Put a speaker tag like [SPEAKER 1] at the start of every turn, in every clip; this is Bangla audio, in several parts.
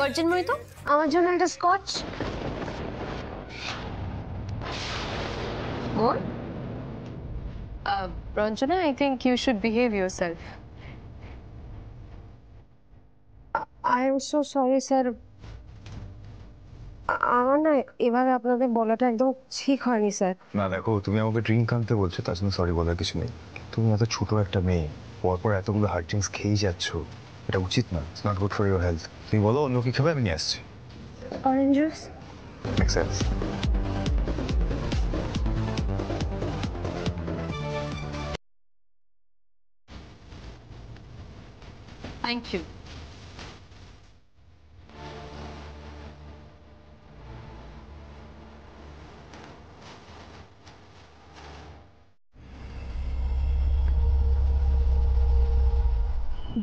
[SPEAKER 1] ভার্জিন মই তো
[SPEAKER 2] আমার জন্য একটা Scotch.
[SPEAKER 1] What? Ranjana, I think you should behave yourself.
[SPEAKER 2] I am so sorry sir, আমার না এভাবে আপনাদের বলাটা একদম ঠিক হয়নি স্যার।
[SPEAKER 3] না দেখো, তুমি আমাকে ড্রিঙ্ক আনতে বলছো, তার জন্য সরি বলার কিছু নেই। তুমি এত ছোট একটা মেয়ে, পরপর এতগুলো হার্ড ড্রিঙ্কস খেয়েই যাচ্ছ, এটা উচিত না। It's not good for your health. তুমি বলো অন্য কি খাবে, আমি নিয়ে আসছি।
[SPEAKER 2] Orange juice.
[SPEAKER 3] Make sense.
[SPEAKER 1] Thank you.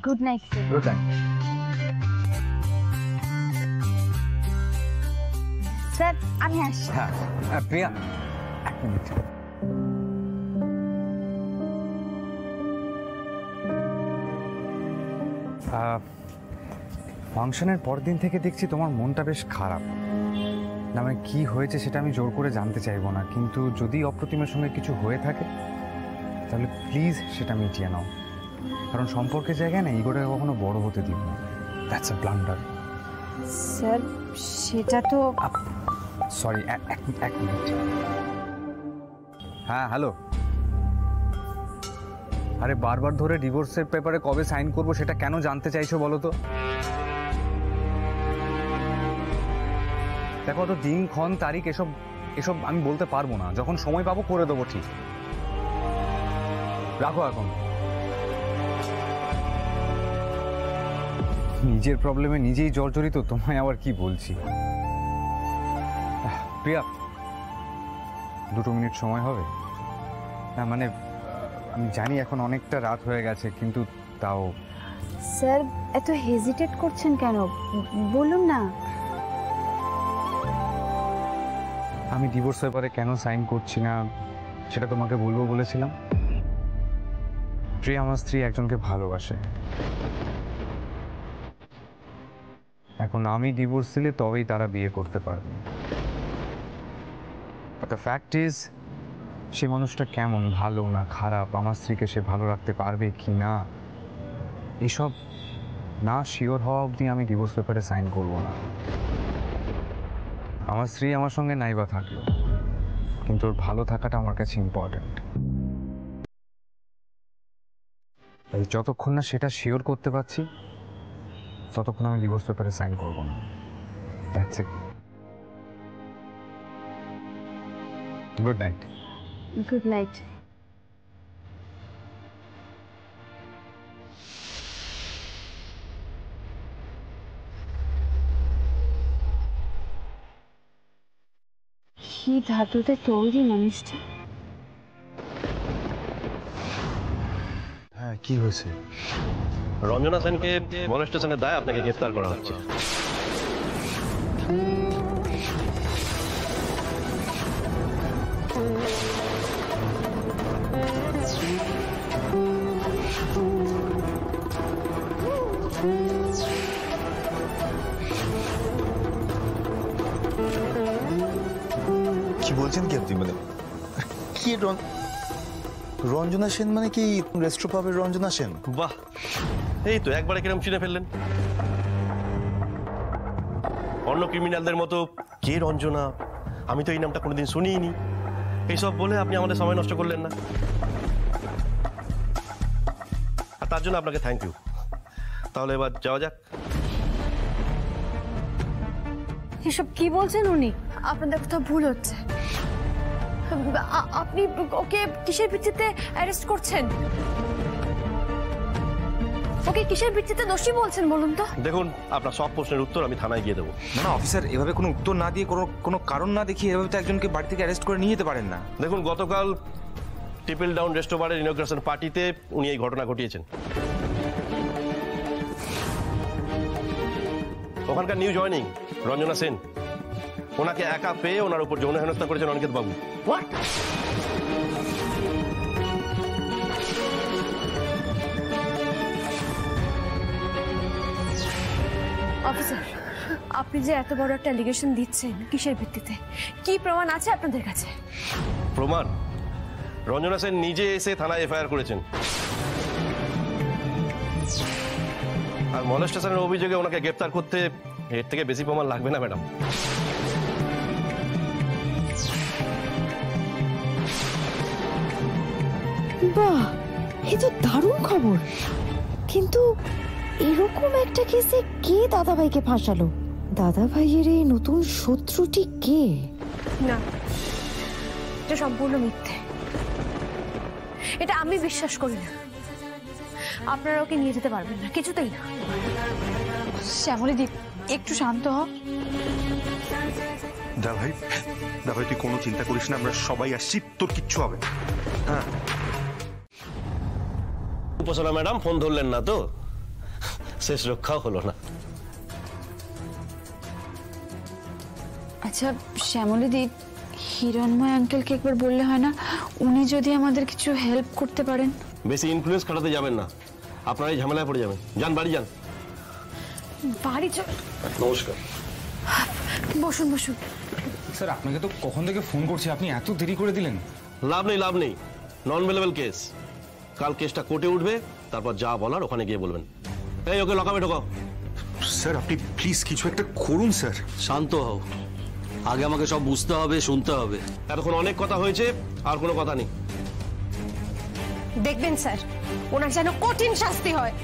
[SPEAKER 2] Good night sir.
[SPEAKER 3] Good night.
[SPEAKER 2] Sir আমি আসছি।
[SPEAKER 4] হ্যাঁ প্রিয়া, এক মিনিট। ফাংশনের পরদিন থেকে দেখছি তোমার মনটা বেশ খারাপ। না মানে কী হয়েছে সেটা আমি জোর করে জানতে চাইবো না, কিন্তু যদি অপ্রতিমের সঙ্গে কিছু হয়ে থাকে তাহলে প্লিজ সেটা মিটিয়ে নাও, কারণ সম্পর্কের জায়গায় না ইগোটাকে কখনো বড় হতে দিব না। That's a blunder.
[SPEAKER 2] স্যার সেটা তো
[SPEAKER 4] সরি, এক মিনিট। হ্যাঁ হ্যালো। আরে বারবার ধরে ডিভোর্সের পেপারে কবে সাইন করবো সেটা কেন জানতে চাইছো বলো তো? দেখো তো দিন ক্ষণ তারিখ এসব এসব আমি বলতে পারবো না, যখন সময় পাবো করে দেবো ঠিক। রাখো এখন। নিজের প্রবলেমে নিজেই জর্জরিত, তোমায় আবার কি বলছি। প্রিয়া, 2 মিনিট সময় হবে? না মানে আমি জানি এখন অনেকটা রাত হয়ে গেছে, কিন্তু তাও।
[SPEAKER 2] স্যার এত হেজিটেট করছেন কেন, বলুন না।
[SPEAKER 4] আমি ডিভোর্স পেপারে কেন সাইন করছি না সেটা তোমাকে বলবো বলেছিলাম। প্রিয়া আমার স্ত্রী একজনকে ভালোবাসে। এখন আমি ডিভোর্স দিলে তবেই তারা বিয়ে করতে পারবে। দ্য ফ্যাক্ট ইজ সে মানুষটা কেমন, ভালো না খারাপ, আমার স্ত্রীকে সে ভালো রাখতে পারবে কি না, এসব না শিওর হওয়া অবধি আমি ডিভোর্স পেপারে সাইন করব না। আমার স্ত্রী আমার সঙ্গে নাইবা থাকলো, কিন্তু ওর ভালো থাকাটা আমার কাছে ইম্পর্ট্যান্ট। তাই যতক্ষণ না সেটা শিওর করতে পারছি ততক্ষণ আমি ডিভোর্স পেপারে সাইন করব না। That's it. Good night.
[SPEAKER 2] Good night. কি ধাতুতে তৈরি মানুষটা?
[SPEAKER 3] হ্যাঁ, কি হয়েছে?
[SPEAKER 5] রঞ্জনা সেনকে মলেস্টেশনের দায়ে আপনাকে গ্রেফতার করা হচ্ছে।
[SPEAKER 3] কি বলছেন কি আপনি? মানে কি রঞ্জনা সেন মানে কি রেস্ট্রো পাবের রঞ্জনা সেন?
[SPEAKER 5] বাহ, এই তো একবারে কিরম চিনে ফেললেন। অন্য ক্রিমিনালদের মতো কে রঞ্জনা, আমি তো এই নামটা কোনোদিন শুনিনি, এইসব বলে আপনি আমাদের সময় নষ্ট করলেন না, আর তার জন্য আপনাকে থ্যাংক ইউ। তাহলে এবার যাওয়া যাক।
[SPEAKER 2] এসব কি বলছেন উনি? আপনাদের কোথাও ভুল হচ্ছে। আপনি ওকে কিসের ভিত্তিতে অ্যারেস্ট করছেন? ওকে কিসের ভিত্তিতে দোষী বলছেন বলুন তো?
[SPEAKER 5] দেখুন, আপনার সব প্রশ্নের উত্তর আমি থানায় গিয়ে দেবো।
[SPEAKER 6] না না অফিসার, এভাবে কোনো উত্তর না দিয়ে কোনো কারণ না দেখিয়ে এভাবে তো একজনকে বাড়ি থেকে অ্যারেস্ট করে নিয়ে যেতে পারেন না।
[SPEAKER 5] দেখুন, গতকাল ট্রিপল ডাউন রেস্টোবারের ইনগ্রেশন পার্টিতে উনি এই ঘটনা ঘটিয়েছেন। ওখানকার নিউ জয়নিং রঞ্জনা সেন, ওনাকে একা পেয়ে ওনার উপর যৌন হেনস্থা করেছেন অনিকেত বাবু।
[SPEAKER 2] অফিসার আপনি যে এত বড় একটা অ্যালিগেশন দিচ্ছেন কিসের ভিত্তিতে, কি প্রমাণ আছে আপনাদের কাছে?
[SPEAKER 5] প্রমাণ? রঞ্জনা সেন নিজে এসে থানায় এফআইআর করেছেন। আর মলেস্টেশনের অভিযোগে ওনাকে গ্রেপ্তার করতে এর থেকে বেশি প্রমাণ লাগবে না ম্যাডাম।
[SPEAKER 7] বাহ, এ তো দারুণ খবর। কিন্তু এরকম একটা কেসে কে দাদাভাইকে ফাঁসালো? দাদাভাইয়ের এই নতুন শত্রুটি কে?
[SPEAKER 2] না, এটা সম্পূর্ণ মিথ্যে। এটা আমি বিশ্বাস করি না। আপনারা ওকে নিয়ে যেতে পারবেন না, কিছুতেই না।
[SPEAKER 7] শ্যামলীদি, একটু শান্ত হ।
[SPEAKER 8] দা ভাই তুই কোনো চিন্তা করিস না, আমরা সবাই আসছি, তোর কিচ্ছু হবে না। হ্যাঁ
[SPEAKER 5] উপাসনা ম্যাডাম ফোন ধরলেন না তো, শেষ রক্ষাও হলো না।
[SPEAKER 7] আচ্ছা শ্যামলীদি, হিরণময় আঙ্কেলকে একবার বললে হয় না? উনি যদি আমাদের কিছু হেল্প করতে পারেন।
[SPEAKER 5] বেশি ইনফ্লুয়েন্স খাটাতে যাবেন না, আপনারা এই ঝামেলায় পড়ে যাবেন। যান বাড়ি যান।
[SPEAKER 2] বাড়ি
[SPEAKER 5] নমস্কার।
[SPEAKER 2] বসুন বসুন।
[SPEAKER 4] স্যার আপনাকে তো কখন থেকে ফোন করছি, আপনি এত দেরি করে দিলেন।
[SPEAKER 5] লাভ নেই, নন ভেলেবল কেস। কাল কেসটা কোর্টে উঠবে, তারপর যা বলার ওখানে গিয়ে বলবেন। এই ওকে লকাপে ঢোকাও।
[SPEAKER 8] স্যার আপনি প্লিজ কিছু একটা করুন স্যার।
[SPEAKER 9] শান্ত হও, আগে আমাকে সব বুঝতে হবে, শুনতে হবে।
[SPEAKER 5] এতক্ষণ অনেক কথা হয়েছে, আর কোনো কথা নেই।
[SPEAKER 2] দেখবেন স্যার, ওনার যেন কঠিন শাস্তি হয়।